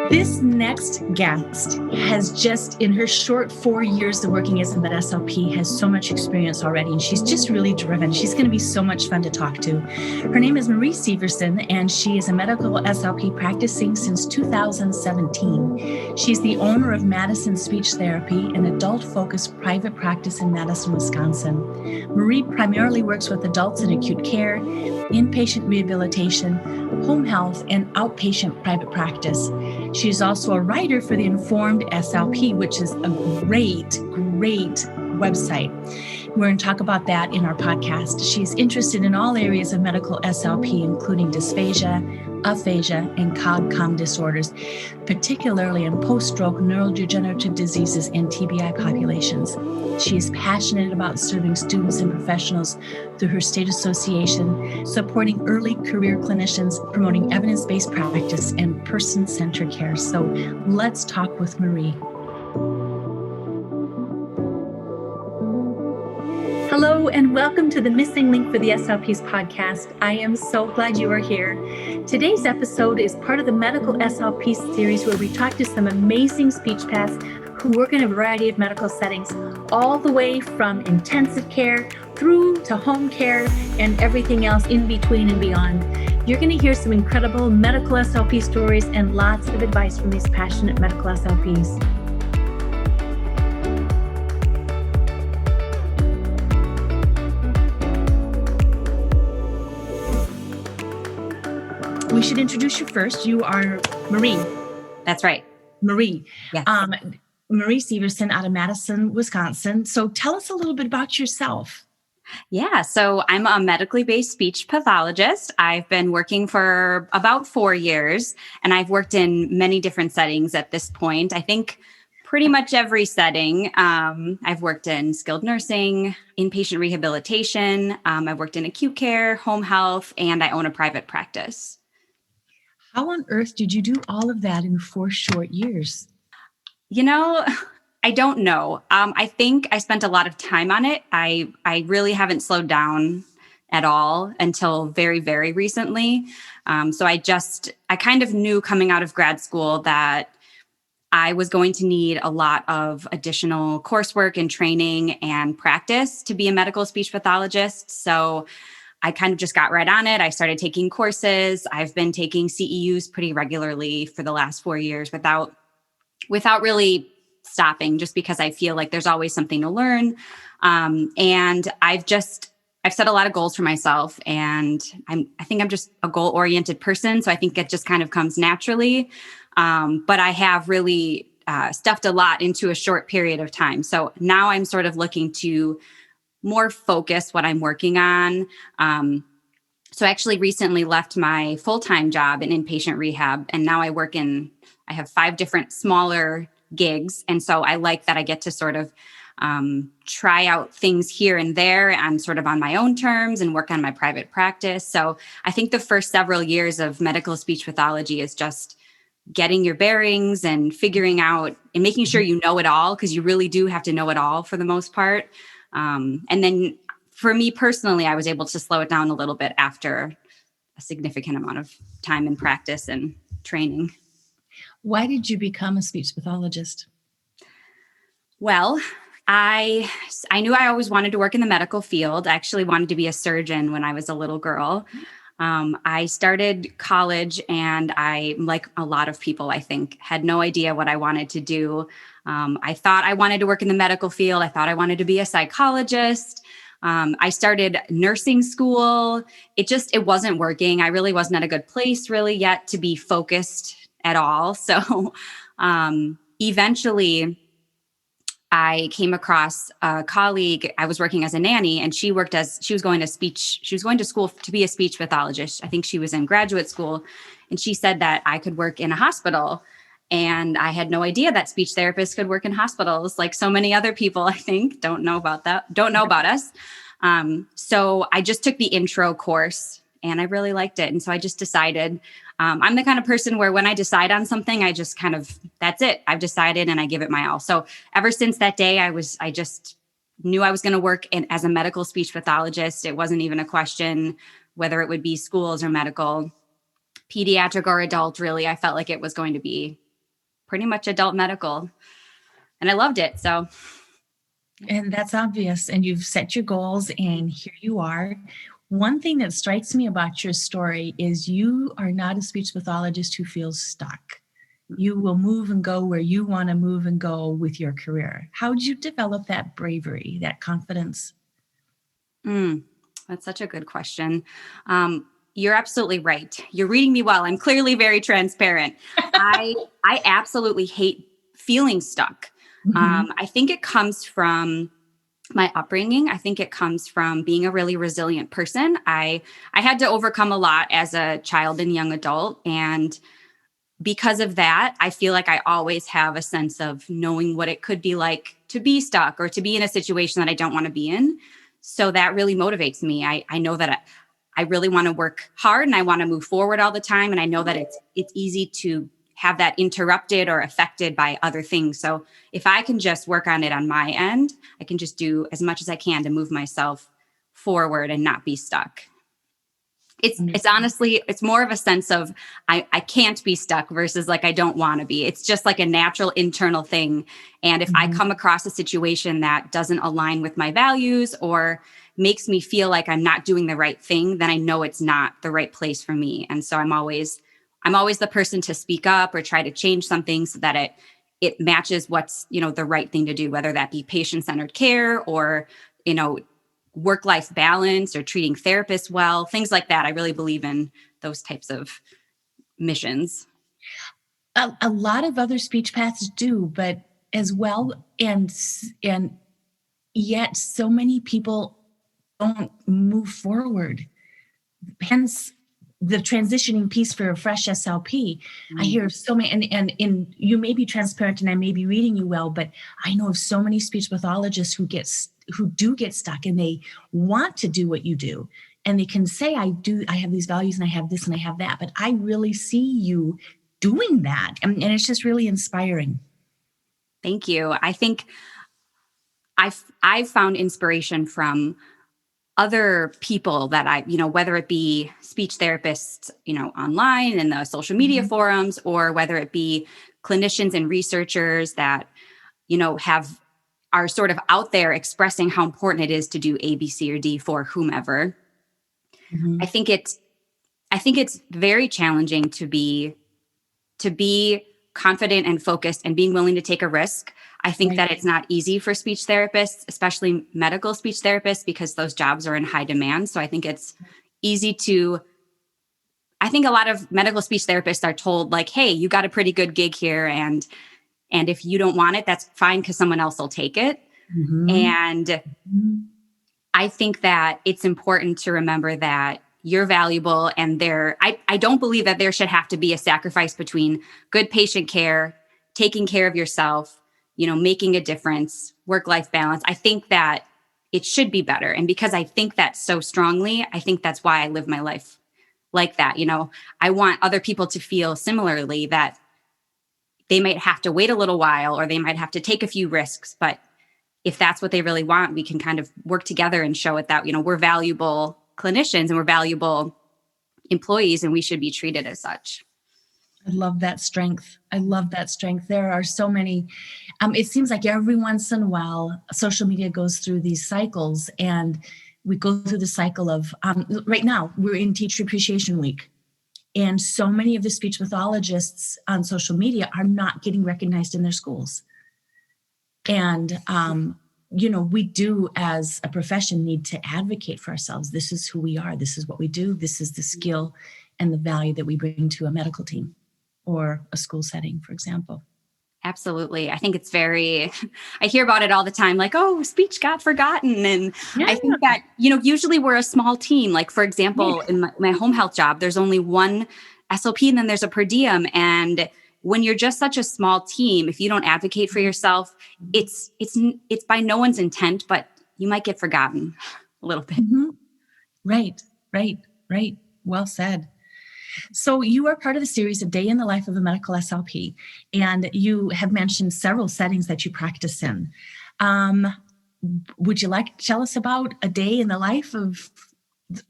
This next guest has just, in her short 4 years of working as an SLP, has so much experience already, and she's just really driven. She's going to be so much fun to talk to. Her name is Marie Severson, and she is a medical SLP practicing since 2017. She's the owner of Madison Speech Therapy, an adult-focused private practice in Madison, Wisconsin. Marie primarily works with adults in acute care, inpatient rehabilitation, home health, and outpatient private practice. She is also a writer for the Informed SLP, which is a great website. We're going to talk about that in our podcast. She's interested in all areas of medical SLP, including dysphagia, aphasia, and COG-COM disorders, particularly in post-stroke neurodegenerative diseases and TBI populations. She is passionate about serving students and professionals through her state association, supporting early career clinicians, promoting evidence-based practice, and person-centered care. So let's talk with Marie. Hello, and welcome to the Missing Link for the SLPs podcast. I am so glad you are here. Today's episode is part of the Medical SLP series where we talk to some amazing speech paths who work in a variety of medical settings, all the way from intensive care through to home care and everything else in between and beyond. You're going to hear some incredible medical SLP stories and lots of advice from these passionate medical SLPs. We should introduce you first. You are Marie. That's right. Marie. Yes. Marie Severson out of Madison, Wisconsin. So tell us a little bit about yourself. Yeah. So I'm a medically based speech pathologist. I've been working for about 4 years, and I've worked in many different settings at this point. I think pretty much every setting. I've worked in skilled nursing, inpatient rehabilitation. I've worked in acute care, home health, and I own a private practice. How on earth did you do all of that in 4 short years? You know, I don't know. I think I spent a lot of time on it. I really haven't slowed down at all until very, very recently. So I kind of knew coming out of grad school that I was going to need a lot of additional coursework and training and practice to be a medical speech pathologist. So I kind of just got right on it. I started taking courses. I've been taking CEUs pretty regularly for the last 4 years without really stopping, just because I feel like there's always something to learn. And I've set a lot of goals for myself, and I think I'm just a goal-oriented person. So I think it just kind of comes naturally. But I have really stuffed a lot into a short period of time. So now I'm sort of looking to more focus what I'm working on. So I actually recently left my full-time job in inpatient rehab, and now I have 5 different smaller gigs. And so I like that I get to sort of try out things here and there and sort of on my own terms and work on my private practice. So I think the first several years of medical speech pathology is just getting your bearings and figuring out and making sure you know it all, because you really do have to know it all for the most part. And then for me personally, I was able to slow it down a little bit after a significant amount of time in practice and training. Why did you become a speech pathologist? Well, I knew I always wanted to work in the medical field. I actually wanted to be a surgeon when I was a little girl. I started college, and I, like a lot of people, I think, had no idea what I wanted to do. I thought I wanted to work in the medical field. I thought I wanted to be a psychologist. I started nursing school. It wasn't working. I really wasn't at a good place really yet to be focused at all. So eventually I came across a colleague. I was working as a nanny, and she was going to school to be a speech pathologist. I think she was in graduate school, and she said that I could work in a hospital. And I had no idea that speech therapists could work in hospitals, like so many other people, I think, don't know about us. So I just took the intro course, and I really liked it. And so I just decided, I'm the kind of person where when I decide on something, I just that's it. I've decided, and I give it my all. So ever since that day, I just knew I was going to work as a medical speech pathologist. It wasn't even a question whether it would be schools or medical, pediatric or adult. Really, I felt like it was going to be pretty much adult medical. And I loved it. So. And that's obvious. And you've set your goals, and here you are. One thing that strikes me about your story is you are not a speech pathologist who feels stuck. You will move and go where you want to move and go with your career. How did you develop that bravery, that confidence? That's such a good question. You're absolutely right. You're reading me well. I'm clearly very transparent. I absolutely hate feeling stuck. I think it comes from my upbringing. I think it comes from being a really resilient person. I had to overcome a lot as a child and young adult. And because of that, I feel like I always have a sense of knowing what it could be like to be stuck or to be in a situation that I don't want to be in. So that really motivates me. I know that I really want to work hard and I want to move forward all the time. And I know that it's easy to have that interrupted or affected by other things. So if I can just work on it on my end, I can just do as much as I can to move myself forward and not be stuck. It's honestly, it's more of a sense of I can't be stuck versus like I don't want to be. It's just like a natural internal thing. And if I come across a situation that doesn't align with my values or makes me feel like I'm not doing the right thing, then I know it's not the right place for me. And so I'm always the person to speak up or try to change something so that it matches what's, the right thing to do, whether that be patient-centered care or, work-life balance or treating therapists well, things like that. I really believe in those types of missions. A lot of other speech paths do, but as well, and yet so many people don't move forward. Hence the transitioning piece for a fresh SLP. I hear so many, and you may be transparent and I may be reading you well, but I know of so many speech pathologists who do get stuck and they want to do what you do. And they can say, I have these values and I have this and I have that, but I really see you doing that. And it's just really inspiring. Thank you. I think I've found inspiration from other people that whether it be speech therapists, online in the social media forums, or whether it be clinicians and researchers that, are sort of out there expressing how important it is to do A, B, C, or D for whomever. I think it's very challenging to be confident and focused and being willing to take a risk. I think that it's not easy for speech therapists, especially medical speech therapists, because those jobs are in high demand. So I think it's easy I think a lot of medical speech therapists are told like, hey, you got a pretty good gig here. And if you don't want it, that's fine because someone else will take it. And I think that it's important to remember that you're valuable and I don't believe that there should have to be a sacrifice between good patient care, taking care of yourself, making a difference, work-life balance. I think that it should be better. And because I think that so strongly, I think that's why I live my life like that. I want other people to feel similarly, that they might have to wait a little while or they might have to take a few risks. But if that's what they really want, we can kind of work together and show it that, we're valuable clinicians and we're valuable employees and we should be treated as such. I love that strength. There are so many. It seems like every once in a while, social media goes through these cycles, and we go through the cycle of, right now, we're in Teacher Appreciation Week. And so many of the speech pathologists on social media are not getting recognized in their schools. And, we do as a profession need to advocate for ourselves. This is who we are. This is what we do. This is the skill and the value that we bring to a medical team or a school setting, for example. Absolutely. I think I hear about it all the time, like, oh, speech got forgotten. And I think that, usually we're a small team. Like, for example, in my home health job, there's only one SLP and then there's a per diem. And when you're just such a small team, if you don't advocate for yourself, it's by no one's intent, but you might get forgotten a little bit. Right. Well said. So you are part of the series A Day in the Life of a Medical SLP, and you have mentioned several settings that you practice in. Would you like to tell us about a day in the life of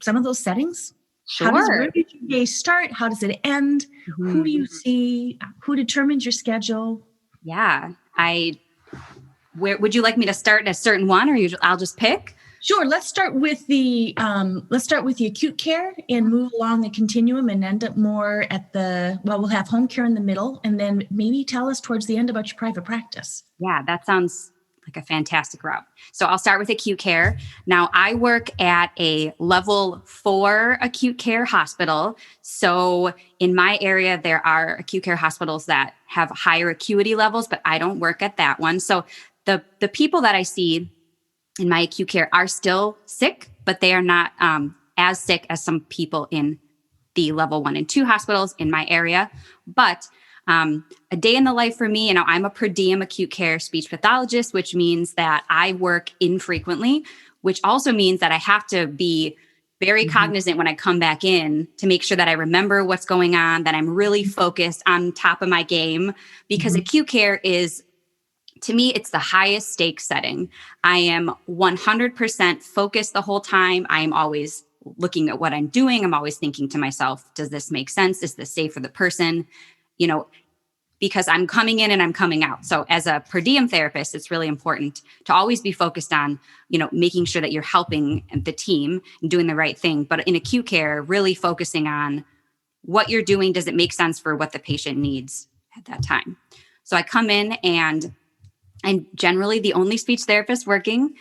some of those settings? Sure. Where does your day start? How does it end? Who do you see? Who determines your schedule? Yeah. Where would you like me to start at a certain one, or I'll just pick? Sure. Let's start with the acute care and move along the continuum and end up more at we'll have home care in the middle, and then maybe tell us towards the end about your private practice. Yeah, that sounds like a fantastic route. So I'll start with acute care. Now, I work at a level 4 acute care hospital. So in my area, there are acute care hospitals that have higher acuity levels, but I don't work at that one. So the people that I see in my acute care are still sick, but they are not as sick as some people in the level 1 and 2 hospitals in my area. But a day in the life for me, I'm a per diem acute care speech pathologist, which means that I work infrequently, which also means that I have to be very cognizant when I come back in to make sure that I remember what's going on, that I'm really focused on top of my game, because acute care is, to me, it's the highest stakes setting. I am 100% focused the whole time. I am always looking at what I'm doing. I'm always thinking to myself, does this make sense? Is this safe for the person? Because I'm coming in and I'm coming out. So as a per diem therapist, it's really important to always be focused on, making sure that you're helping the team and doing the right thing. But in acute care, really focusing on what you're doing. Does it make sense for what the patient needs at that time? So I come in and I'm generally the only speech therapist working.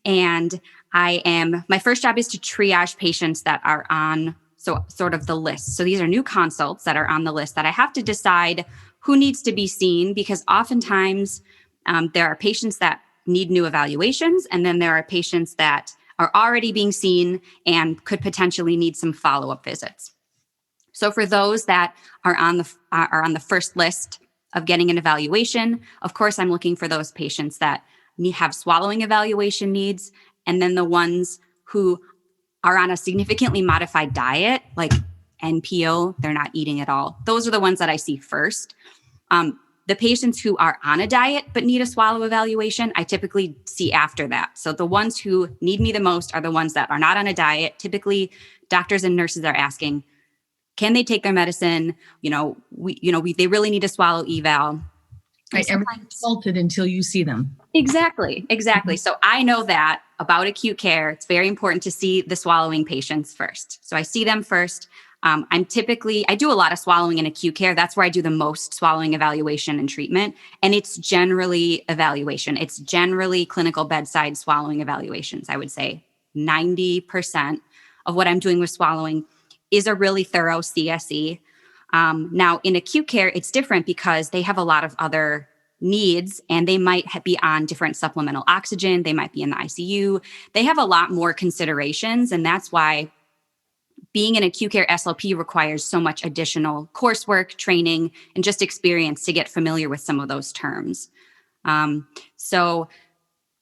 And my first job is to triage patients that are on sort of the list. So these are new consults that are on the list that I have to decide who needs to be seen, because oftentimes there are patients that need new evaluations, and then there are patients that are already being seen and could potentially need some follow-up visits. So for those that are on the first list of getting an evaluation, of course, I'm looking for those patients that have swallowing evaluation needs, and then the ones who are on a significantly modified diet, like NPO, they're not eating at all. Those are the ones that I see first. The patients who are on a diet but need a swallow evaluation, I typically see after that. So the ones who need me the most are the ones that are not on a diet. Typically, doctors and nurses are asking, can they take their medicine? They really need a swallow eval. Right, everything's salted until you see them. Exactly. So I know that about acute care, it's very important to see the swallowing patients first. So I see them first. I do a lot of swallowing in acute care. That's where I do the most swallowing evaluation and treatment. And it's generally evaluation. It's generally clinical bedside swallowing evaluations. I would say 90% of what I'm doing with swallowing is a really thorough CSE. Now, in acute care, it's different because they have a lot of other needs, and they might be on different supplemental oxygen. They might be in the ICU. They have a lot more considerations, and that's why being an acute care SLP requires so much additional coursework, training, and just experience to get familiar with some of those terms. So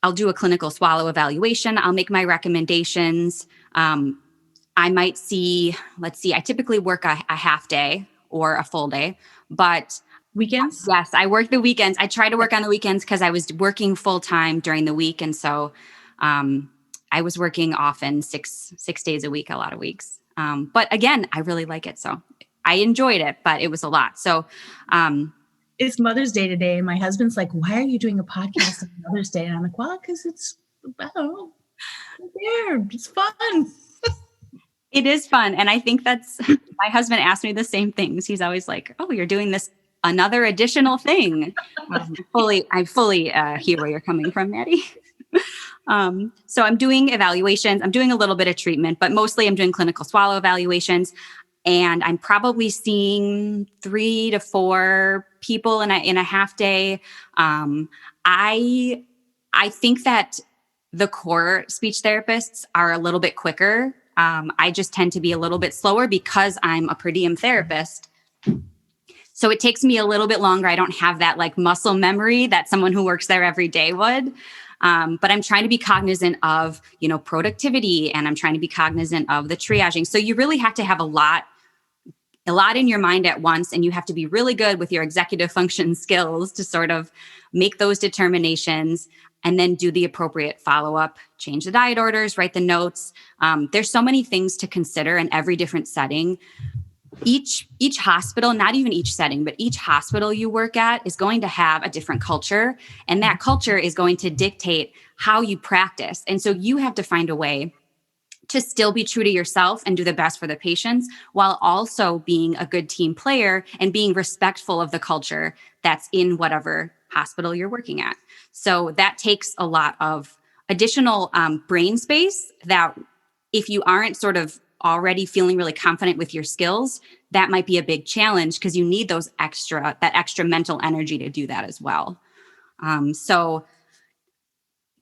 I'll do a clinical swallow evaluation. I'll make my recommendations. I might see, I typically work a half day or a full day, but weekends? Yes, I work the weekends. I try to work on the weekends because I was working full time during the week. And so I was working often six days a week, a lot of weeks. But again, I really like it. So I enjoyed it, but it was a lot. So it's Mother's Day today. And my husband's like, why are you doing a podcast on Mother's Day? And I'm like, well, because I don't know. It's fun. It is fun. And I think my husband asked me the same things. He's always like, oh, you're doing this another additional thing. I fully hear where you're coming from, Maddie. So I'm doing evaluations. I'm doing a little bit of treatment, but mostly I'm doing clinical swallow evaluations. And I'm probably seeing 3 to 4 people in a half day. I think that the core speech therapists are a little bit quicker. I just tend to be a little bit slower because I'm a per diem therapist. So it takes me a little bit longer. I don't have that muscle memory that someone who works there every day would. But I'm trying to be cognizant of, productivity, and I'm trying to be cognizant of the triaging. So you really have to have a lot in your mind at once, and you have to be really good with your executive function skills to sort of make those determinations. and then do the appropriate follow-up, change the diet orders, write the notes. There's so many things to consider in every different setting. Each hospital, not even each setting, but each hospital you work at is going to have a different culture, and that culture is going to dictate how you practice. And so you have to find a way to still be true to yourself and do the best for the patients, while also being a good team player and being respectful of the culture that's in whatever hospital you're working at. So that takes a lot of additional brain space that if you aren't sort of already feeling really confident with your skills, that might be a big challenge because you need that extra mental energy to do that as well. So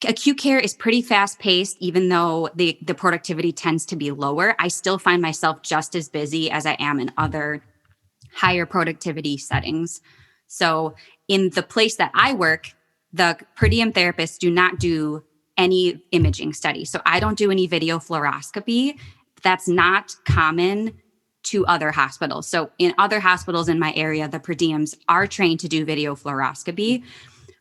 acute care is pretty fast paced, even though the productivity tends to be lower. I still find myself just as busy as I am in other higher productivity settings. So in the place that I work, the per diem therapists do not do any imaging studies. So I don't do any video fluoroscopy. That's not common to other hospitals. So in other hospitals in my area, the per diems are trained to do video fluoroscopy.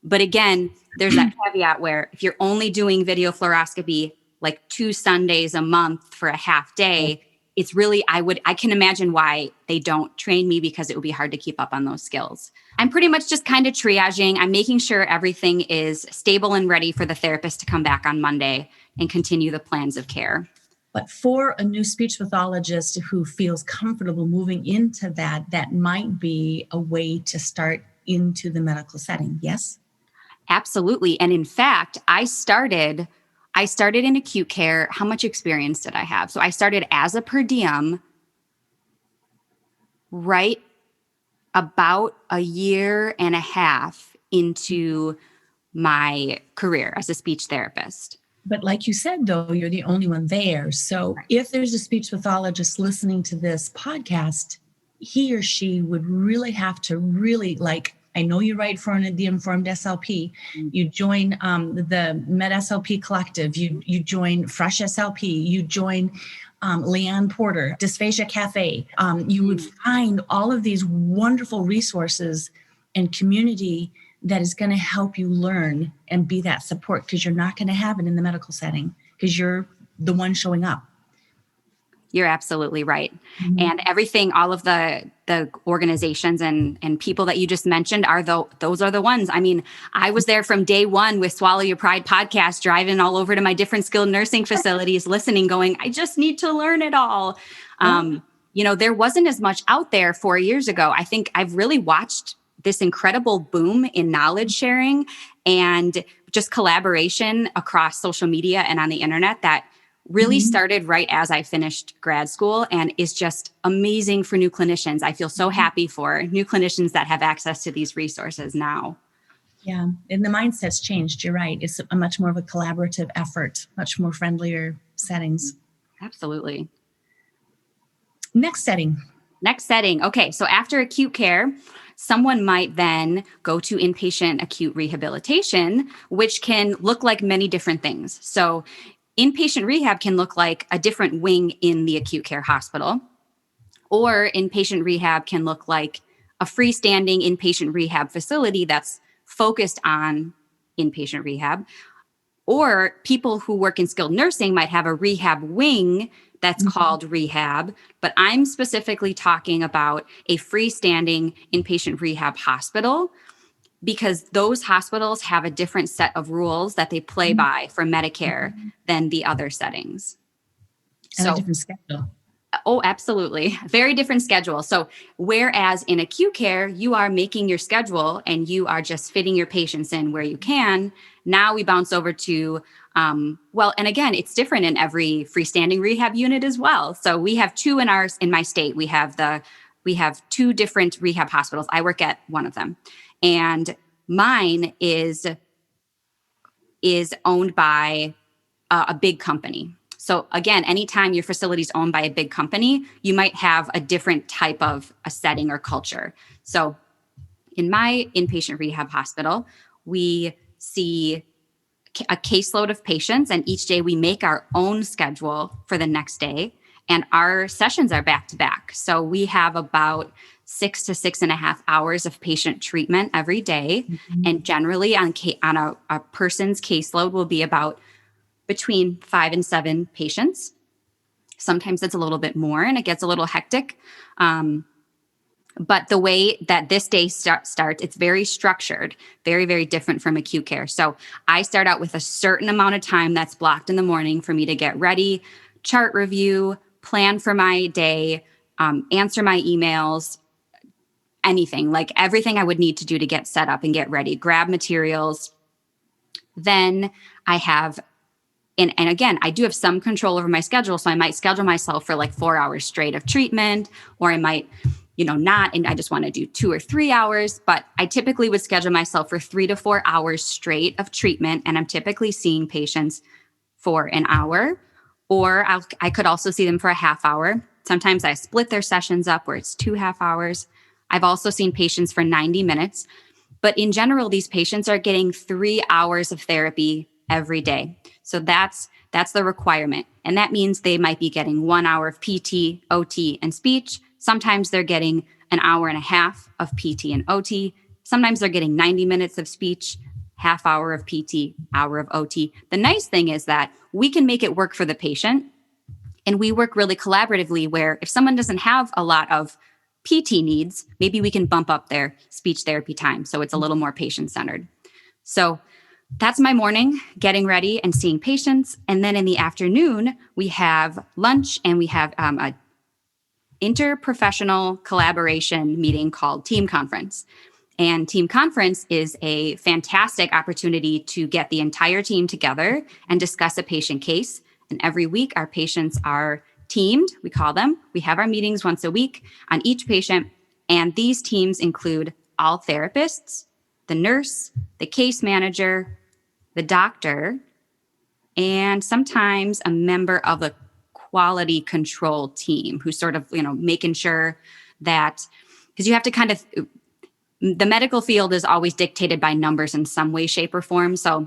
But again, there's that caveat where if you're only doing video fluoroscopy like 2 Sundays a month for a half day, it's really, I can imagine why they don't train me, because it would be hard to keep up on those skills. I'm pretty much just kind of triaging. I'm making sure everything is stable and ready for the therapist to come back on Monday and continue the plans of care. But for a new speech pathologist who feels comfortable moving into that might be a way to start into the medical setting. Yes? Absolutely. And in fact, I started in acute care. How much experience did I have? So I started as a per diem right about a year and a half into my career as a speech therapist. But like you said, though, you're the only one there. So if there's a speech pathologist listening to this podcast, he or she would really have to I know you write for the Informed SLP. You join the Med SLP Collective. You join Fresh SLP. You join Leanne Porter, Dysphagia Cafe. You would find all of these wonderful resources and community that is going to help you learn and be that support, because you're not going to have it in the medical setting because you're the one showing up. You're absolutely right. Mm-hmm. And everything, all of the organizations and people that you just mentioned those are the ones. I mean, I was there from day one with Swallow Your Pride podcast, driving all over to my different skilled nursing facilities, listening, going, I just need to learn it all. There wasn't as much out there 4 years ago. I think I've really watched this incredible boom in knowledge sharing and just collaboration across social media and on the internet that really started right as I finished grad school and is just amazing for new clinicians. I feel so happy for new clinicians that have access to these resources now. Yeah, and the mindset's changed. You're right. It's a much more of a collaborative effort, much more friendlier settings. Absolutely. Next setting. Okay, so after acute care, someone might then go to inpatient acute rehabilitation, which can look like many different things. So inpatient rehab can look like a different wing in the acute care hospital, or inpatient rehab can look like a freestanding inpatient rehab facility that's focused on inpatient rehab. Or people who work in skilled nursing might have a rehab wing that's called rehab, but I'm specifically talking about a freestanding inpatient rehab hospital, because those hospitals have a different set of rules that they play by for Medicare than the other settings. And a different schedule. Oh, absolutely. Very different schedule. So whereas in acute care, you are making your schedule and you are just fitting your patients in where you can, now we bounce over to, and again, it's different in every freestanding rehab unit as well. So we have 2 in my state. We have 2 different rehab hospitals. I work at one of them. And mine is owned by a big company. So again, anytime your facility is owned by a big company, you might have a different type of a setting or culture. So in my inpatient rehab hospital, we see a caseload of patients, and each day we make our own schedule for the next day. and our sessions are back to back. So we have about 6 to 6.5 hours of patient treatment every day. Mm-hmm. And generally on a person's caseload will be about between 5 and 7 patients. Sometimes it's a little bit more and it gets a little hectic. But the way that this day starts, it's very structured, very, very different from acute care. So I start out with a certain amount of time that's blocked in the morning for me to get ready, chart review, plan for my day, answer my emails, anything, like everything I would need to do to get set up and get ready, grab materials. Then I have, and again, I do have some control over my schedule. So I might schedule myself for like 4 hours straight of treatment, or I might not, and I just want to do 2 or 3 hours, but I typically would schedule myself for 3 to 4 hours straight of treatment. And I'm typically seeing patients for an hour, or I could also see them for a half hour. Sometimes I split their sessions up where it's 2 half hours. I've also seen patients for 90 minutes, but in general, these patients are getting 3 hours of therapy every day. So that's the requirement. And that means they might be getting 1 hour of PT, OT, and speech. Sometimes they're getting an hour and a half of PT and OT. Sometimes they're getting 90 minutes of speech, half hour of PT, hour of OT. The nice thing is that we can make it work for the patient. And we work really collaboratively where if someone doesn't have a lot of PT needs, maybe we can bump up their speech therapy time. So it's a little more patient-centered. So that's my morning, getting ready and seeing patients. And then in the afternoon, we have lunch and we have a interprofessional collaboration meeting called Team Conference. And Team Conference is a fantastic opportunity to get the entire team together and discuss a patient case. And every week, our patients are teamed, we call them. We have our meetings once a week on each patient. And these teams include all therapists, the nurse, the case manager, the doctor, and sometimes a member of the quality control team who's sort of, making sure that, because you have to kind of, the medical field is always dictated by numbers in some way, shape, or form. So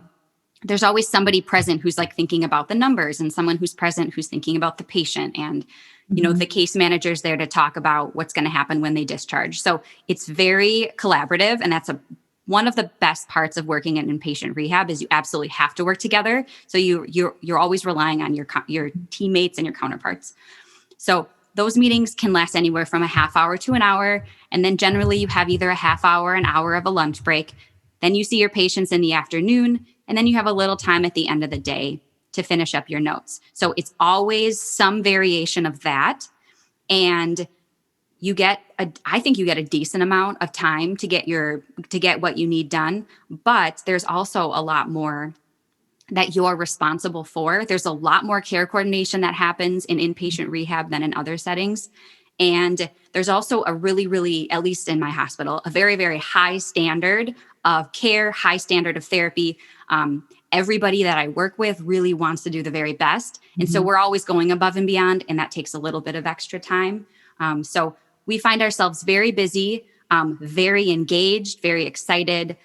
there's always somebody present who's like thinking about the numbers, and someone who's present who's thinking about the patient. And, the case manager's there to talk about what's going to happen when they discharge. So it's very collaborative. And that's one of the best parts of working in inpatient rehab is you absolutely have to work together. So you're always relying on your teammates and your counterparts. So those meetings can last anywhere from a half hour to an hour. And then generally you have either a half hour, an hour of a lunch break. Then you see your patients in the afternoon, and then you have a little time at the end of the day to finish up your notes. So it's always some variation of that. And I think you get a decent amount of time to get what you need done, but there's also a lot more that you're responsible for. There's a lot more care coordination that happens in inpatient rehab than in other settings. And there's also a really, really, at least in my hospital, a very, very high standard of care, high standard of therapy. Everybody that I work with really wants to do the very best. And so we're always going above and beyond, and that takes a little bit of extra time. So we find ourselves very busy, very engaged, very excited.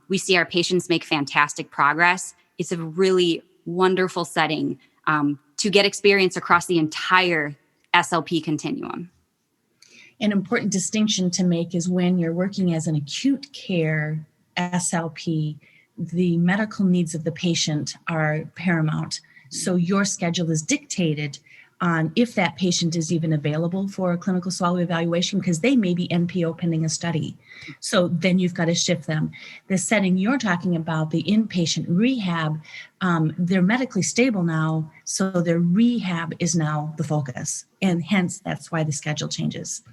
We see our patients make fantastic progress. It's a really wonderful setting to get experience across the entire SLP continuum. An important distinction to make is when you're working as an acute care SLP, the medical needs of the patient are paramount. So your schedule is dictated on if that patient is even available for a clinical swallow evaluation, because they may be NPO pending a study. So then you've got to shift them. The setting you're talking about, the inpatient rehab, they're medically stable now, so their rehab is now the focus. And hence, that's why the schedule changes.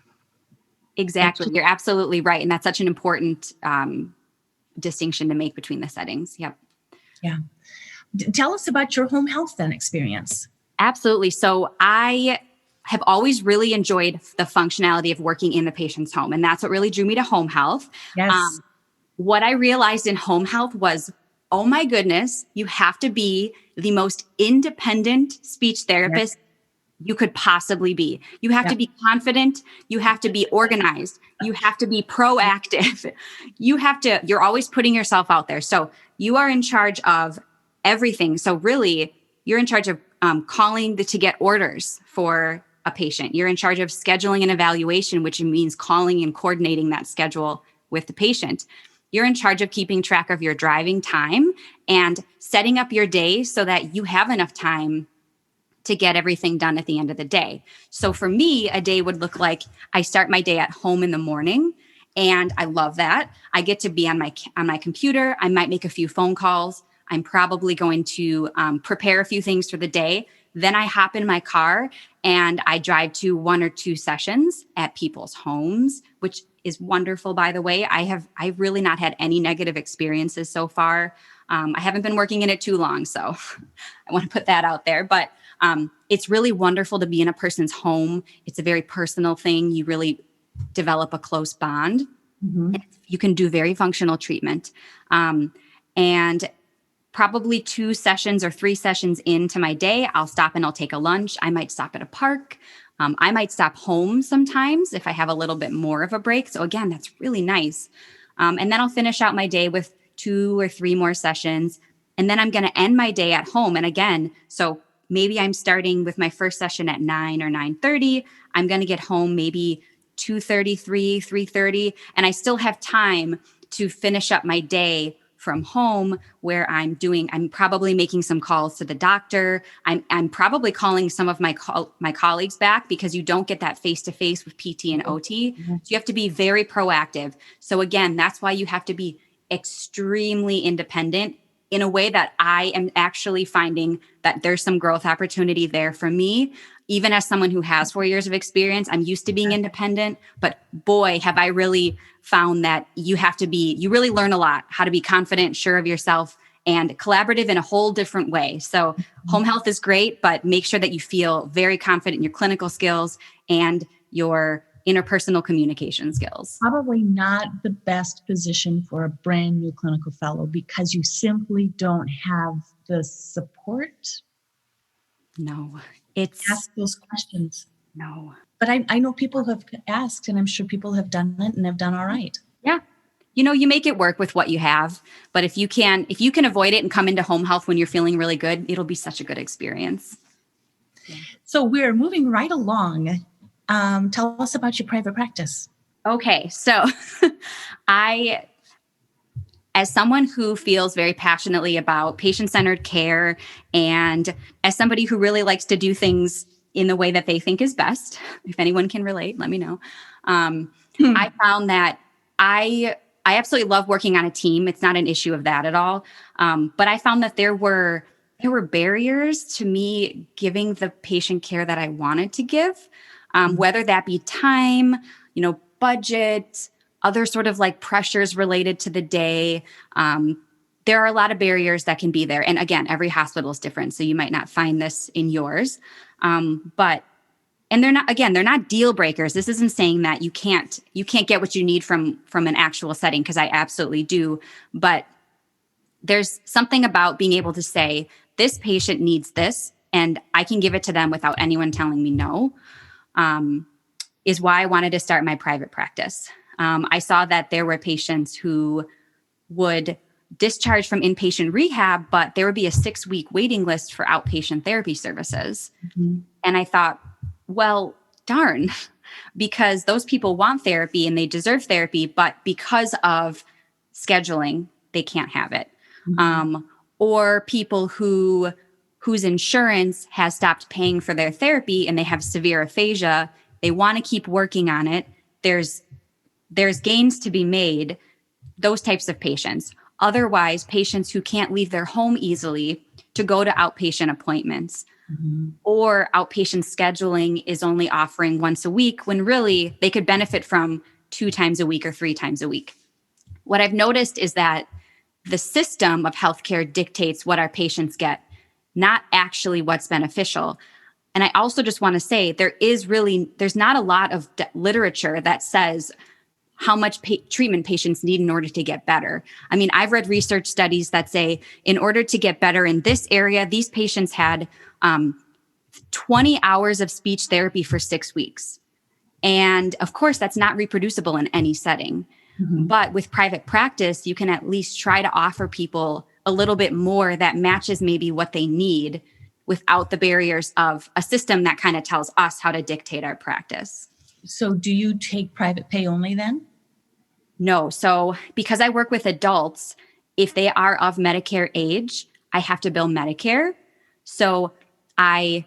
Exactly. You're absolutely right. And that's such an important distinction to make between the settings. Yep. Yeah. Tell us about your home health then experience. Absolutely. So I have always really enjoyed the functionality of working in the patient's home. And that's what really drew me to home health. Yes. What I realized in home health was, oh my goodness, you have to be the most independent speech therapist you could possibly be. You have to be confident. You have to be organized. You have to be proactive. You're always putting yourself out there. So you are in charge of everything. So really, you're in charge of calling to get orders for a patient. You're in charge of scheduling an evaluation, which means calling and coordinating that schedule with the patient. You're in charge of keeping track of your driving time and setting up your day so that you have enough time to get everything done at the end of the day. So for me, a day would look like I start my day at home in the morning, and I love that. I get to be on my computer. I might make a few phone calls. I'm probably going to prepare a few things for the day. Then I hop in my car and I drive to 1 or 2 sessions at people's homes, which is wonderful, by the way. I've really not had any negative experiences so far. I haven't been working in it too long, so I want to put that out there. But it's really wonderful to be in a person's home. It's a very personal thing. You really develop a close bond. Mm-hmm. You can do very functional treatment. And probably 2 sessions or 3 sessions into my day, I'll stop and I'll take a lunch. I might stop at a park. I might stop home sometimes if I have a little bit more of a break. So again, that's really nice. And then I'll finish out my day with 2 or 3 more sessions. And then I'm going to end my day at home. And again, so maybe I'm starting with my first session at 9 or 9:30. I'm going to get home maybe 2:33, 3:30. And I still have time to finish up my day from home, where I'm probably making some calls to the doctor. I'm probably calling some of my colleagues back, because you don't get that face-to-face with PT and OT. Mm-hmm. So you have to be very proactive. So again, that's why you have to be extremely independent, in a way that I am actually finding that there's some growth opportunity there for me. Even as someone who has 4 years of experience, I'm used to being independent, but boy, have I really found that you really learn a lot, how to be confident, sure of yourself, and collaborative in a whole different way. So home health is great, but make sure that you feel very confident in your clinical skills and your interpersonal communication skills. Probably not the best position for a brand new clinical fellow, because you simply don't have the support. No, Ask those questions. No. But I know people have asked, and I'm sure people have done it and have done all right. Yeah. You make it work with what you have. But if you can avoid it and come into home health when you're feeling really good, it'll be such a good experience. Yeah. So we're moving right along. Tell us about your private practice. Okay. So as someone who feels very passionately about patient-centered care, and as somebody who really likes to do things in the way that they think is best, if anyone can relate, let me know. I found that I absolutely love working on a team. It's not an issue of that at all. But I found that there were barriers to me giving the patient care that I wanted to give, whether that be time, budget, other sort of like pressures related to the day. There are a lot of barriers that can be there. And again, every hospital is different, so you might not find this in yours. And they're not deal breakers. This isn't saying that you can't get what you need from an actual setting, because I absolutely do. But there's something about being able to say, this patient needs this, and I can give it to them without anyone telling me no, is why I wanted to start my private practice. I saw that there were patients who would discharge from inpatient rehab, but there would be a 6-week waiting list for outpatient therapy services. Mm-hmm. And I thought, well, darn, because those people want therapy and they deserve therapy, but because of scheduling, they can't have it. Mm-hmm. Or people whose insurance has stopped paying for their therapy and they have severe aphasia, they want to keep working on it. There's gains to be made, those types of patients. Otherwise, patients who can't leave their home easily to go to outpatient appointments, mm-hmm. or outpatient scheduling is only offering once a week, when really they could benefit from 2 times a week or 3 times a week. What I've noticed is that the system of healthcare dictates what our patients get, not actually what's beneficial. And I also just want to say there's not a lot of literature that says how much treatment patients need in order to get better. I mean, I've read research studies that say in order to get better in this area, these patients had 20 hours of speech therapy for 6 weeks. And of course, that's not reproducible in any setting. Mm-hmm. But with private practice, you can at least try to offer people a little bit more that matches maybe what they need without the barriers of a system that kind of tells us how to dictate our practice. So do you take private pay only then? No. So because I work with adults, if they are of Medicare age, I have to bill Medicare. So I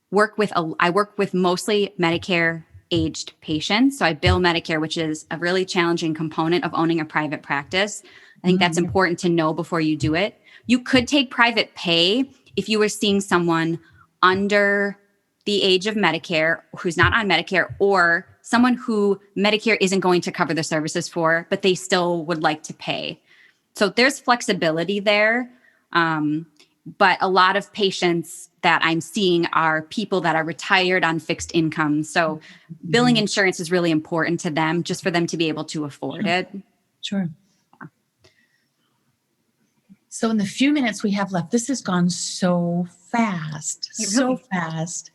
work with mostly Medicare aged patients. So I bill Medicare, which is a really challenging component of owning a private practice. I think that's important to know before you do it. You could take private pay if you were seeing someone under the age of Medicare who's not on Medicare, or someone who Medicare isn't going to cover the services for, but they still would like to pay. So there's flexibility there. But a lot of patients that I'm seeing are people that are retired on fixed income. So billing insurance is really important to them, just for them to be able to afford it. Sure. So in the few minutes we have left, this has gone so fast, fast.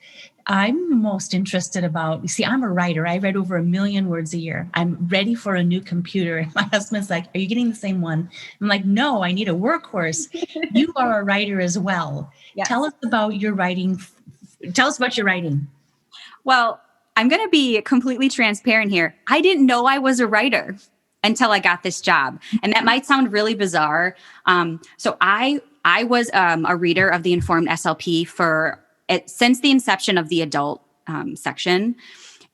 I'm most interested about, I'm a writer. I read over 1 million words a year. I'm ready for a new computer. And my husband's like, are you getting the same one? I'm like, no, I need a workhorse. You are a writer as well. Yes. Tell us about your writing. Well, I'm going to be completely transparent here. I didn't know I was a writer until I got this job. And that might sound really bizarre. So I was a reader of the Informed SLP since the inception of the adult section.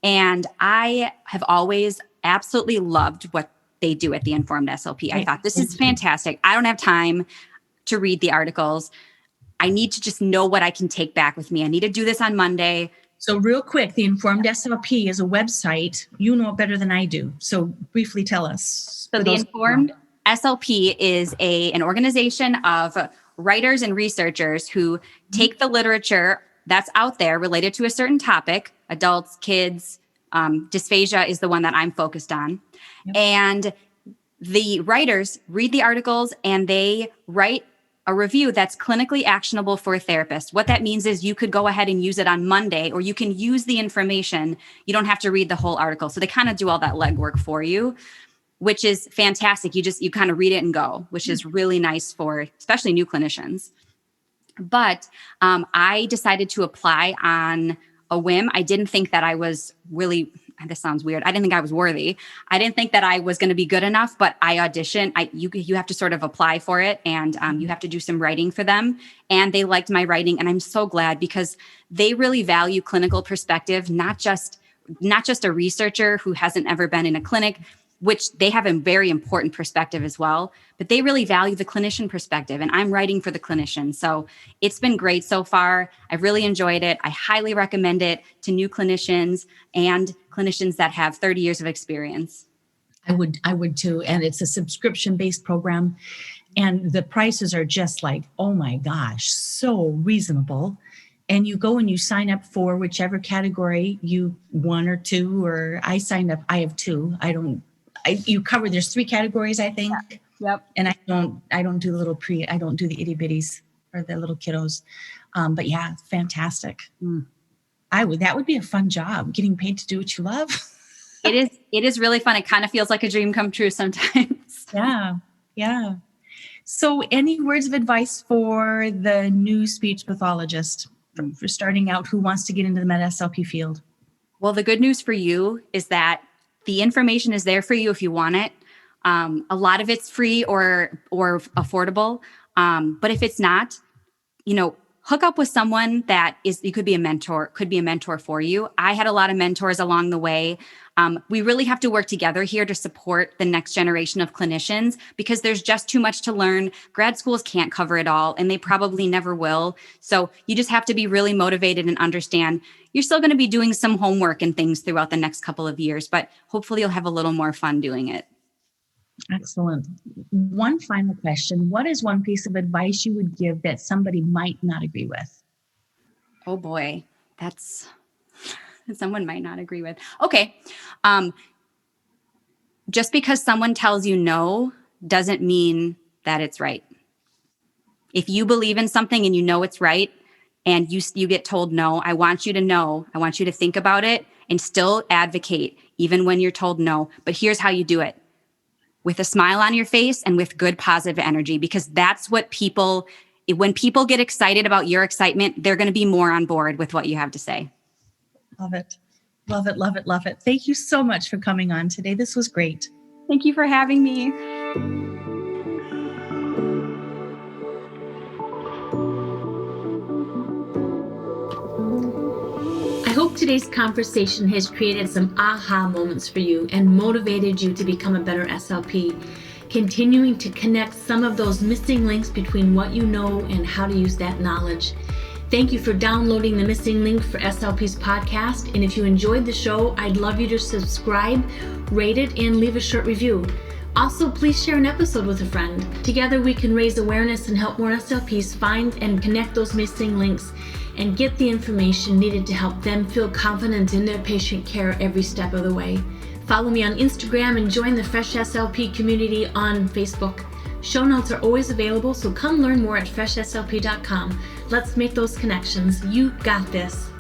And I have always absolutely loved what they do at the Informed SLP. I thought, this is fantastic. I don't have time to read the articles. I need to just know what I can take back with me. I need to do this on Monday. So real quick, the Informed SLP is a website. You know it better than I do. So briefly tell us. So the Informed SLP is an organization of writers and researchers who take the literature that's out there related to a certain topic, adults, kids, dysphagia is the one that I'm focused on. Yep. And the writers read the articles and they write a review that's clinically actionable for a therapist. What that means is you could go ahead and use it on Monday, or you can use the information. You don't have to read the whole article. So they kind of do all that legwork for you, which is fantastic. You kind of read it and go, which is really nice for especially new clinicians. But I decided to apply on a whim. I didn't think that I was really, this sounds weird, I didn't think I was worthy. I didn't think that I was going to be good enough, but I auditioned. You have to sort of apply for it, and you have to do some writing for them. And they liked my writing, and I'm so glad, because they really value clinical perspective, not just a researcher who hasn't ever been in a clinic, which they have a very important perspective as well, but they really value the clinician perspective, and I'm writing for the clinician. So it's been great so far. I've really enjoyed it. I highly recommend it to new clinicians and clinicians that have 30 years of experience. I would too. And it's a subscription-based program, and the prices are just like, oh my gosh, so reasonable. And you go and you sign up for whichever category one or two, or I signed up. I have two. You cover, there's 3 categories, I think. Yep. And I don't do I don't do the itty bitties or the little kiddos. But yeah, fantastic. That would be a fun job, getting paid to do what you love. It is really fun. It kind of feels like a dream come true sometimes. Yeah. So any words of advice for the new speech pathologist for starting out who wants to get into the med SLP field? Well, the good news for you is that the information is there for you if you want it. A lot of it's free or affordable. But if it's not, hook up with someone you could be a mentor for you. I had a lot of mentors along the way. We really have to work together here to support the next generation of clinicians, because there's just too much to learn. Grad schools can't cover it all, and they probably never will. So you just have to be really motivated and understand you're still going to be doing some homework and things throughout the next couple of years, but hopefully you'll have a little more fun doing it. Excellent. One final question. What is one piece of advice you would give that somebody might not agree with? Oh boy, that's someone might not agree with. Okay. Just because someone tells you no doesn't mean that it's right. If you believe in something and you know it's right, and you get told no, I want you to know, I want you to think about it and still advocate, even when you're told no. But here's how you do it: with a smile on your face and with good positive energy, because that's what people when people get excited about your excitement, they're going to be more on board with what you have to say. Love it. Love it, love it, love it. Thank you so much for coming on today. This was great. Thank you for having me. I hope today's conversation has created some aha moments for you and motivated you to become a better SLP, continuing to connect some of those missing links between what you know and how to use that knowledge. Thank you for downloading the Missing Link for SLPs podcast. And if you enjoyed the show, I'd love you to subscribe, rate it, and leave a short review. Also, please share an episode with a friend. Together we can raise awareness and help more SLPs find and connect those missing links and get the information needed to help them feel confident in their patient care every step of the way. Follow me on Instagram and join the Fresh SLP community on Facebook. Show notes are always available, so come learn more at freshslp.com. Let's make those connections. You got this.